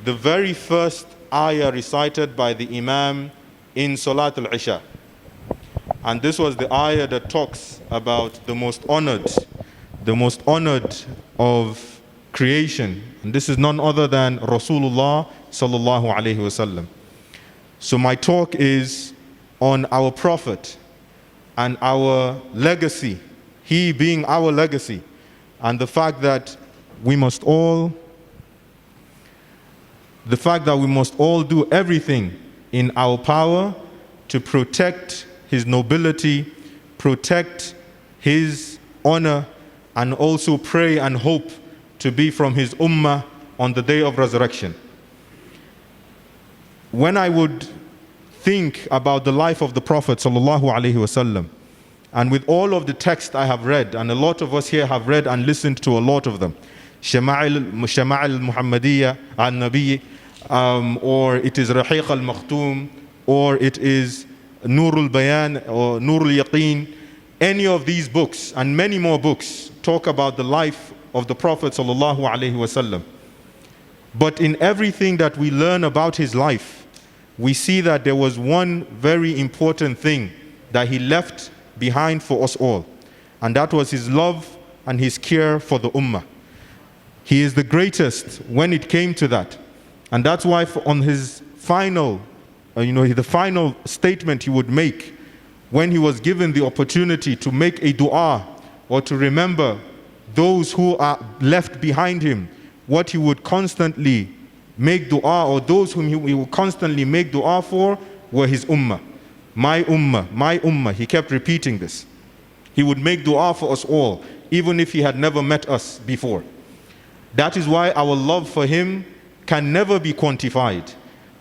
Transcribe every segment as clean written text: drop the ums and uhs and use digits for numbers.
the very first ayah recited by the Imam in Salat al-Isha. And this was the ayah that talks about the most honored of creation. And this is none other than Rasulullah sallallahu alaihi wasallam. So my talk is on our Prophet and our legacy, he being our legacy, and the fact that we must all do everything in our power to protect his nobility, protect his honor, and also pray and hope to be from his ummah on the day of resurrection. When I would think about the life of the Prophet sallallahu alaihi wasallam, and with all of the text I have read, and a lot of us here have read and listened to a lot of them, Shama'il al-Muhammadiyya al-Nabi, or it is Rahiq al-Makhtum, or it is Nur al-Bayan or Nur al-Yaqeen. Any of these books and many more books talk about the life of the Prophet sallallahu alaihi wasallam. But in everything that we learn about his life, we see that there was one very important thing that he left behind for us all, and that was his love and his care for the ummah. He is the greatest when it came to that, and that's why on his final, the final statement he would make when he was given the opportunity to make a dua or to remember those who are left behind him, what he would constantly make dua, or those whom he would constantly make dua for, were his ummah. My ummah, my ummah. He kept repeating this. He would make dua for us all, even if he had never met us before. That is why our love for him can never be quantified.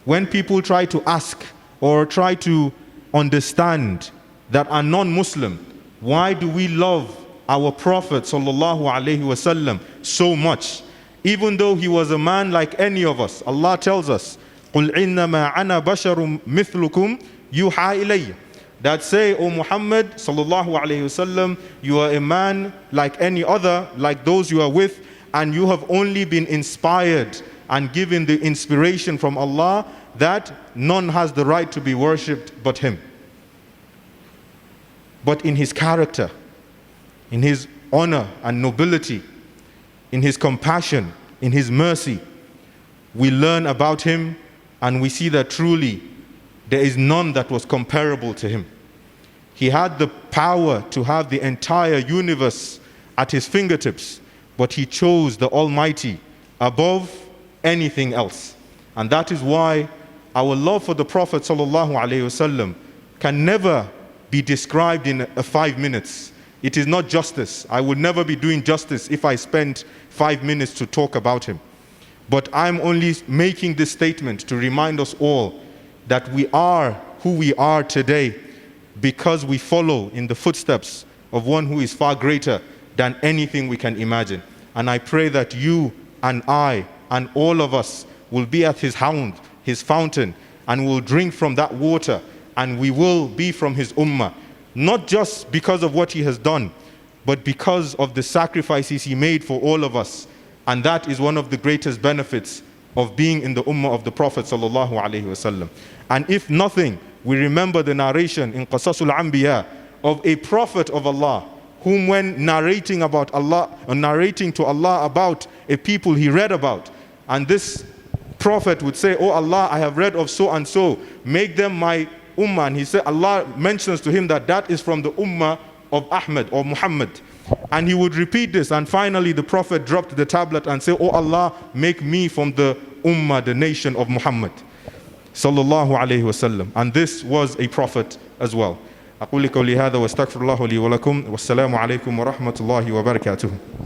When people try to ask or try to understand that are non-Muslim, why do we love our Prophet sallallahu alaihi wasallam so much? Even though he was a man like any of us, Allah tells us, قُلْ إِنَّمَا أَنَا بَشَرٌ مِثْلُكُمْ يُوحَى إِلَيَّ, that say, O Muhammad sallallahu alaihi wasallam, you are a man like any other, like those you are with, and you have only been inspired and given the inspiration from Allah that none has the right to be worshipped but him. But in his character, in his honor and nobility, in his compassion, in his mercy, we learn about him, and we see that truly there is none that was comparable to him. He had the power to have the entire universe at his fingertips, but he chose the Almighty above anything else. And that is why our love for the Prophet ﷺ can never be described in 5 minutes. It is not justice. I would never be doing justice if I spent 5 minutes to talk about him. But I'm only making this statement to remind us all that we are who we are today because we follow in the footsteps of one who is far greater than anything we can imagine. And I pray that you and I and all of us will be at his hound, his fountain, and will drink from that water, and we will be from his ummah, not just because of what he has done, but because of the sacrifices he made for all of us. And that is one of the greatest benefits of being in the ummah of the Prophet sallallahu alaihi wasallam. And if nothing, we remember the narration in Qasasul Anbiya of a prophet of Allah, whom when narrating about Allah, or narrating to Allah about a people he read about, and this prophet would say, "Oh Allah, I have read of so and so, make them my ummah." And he said, Allah mentions to him that that is from the ummah of Ahmed or Muhammad. And he would repeat this, and finally the prophet dropped the tablet and said, "Oh Allah, make me from the ummah, the nation of Muhammad sallallahu alayhi wasallam." And this was a prophet as well. أقول قولي هذا واستغفر الله لي ولكم والسلام عليكم ورحمة الله وبركاته.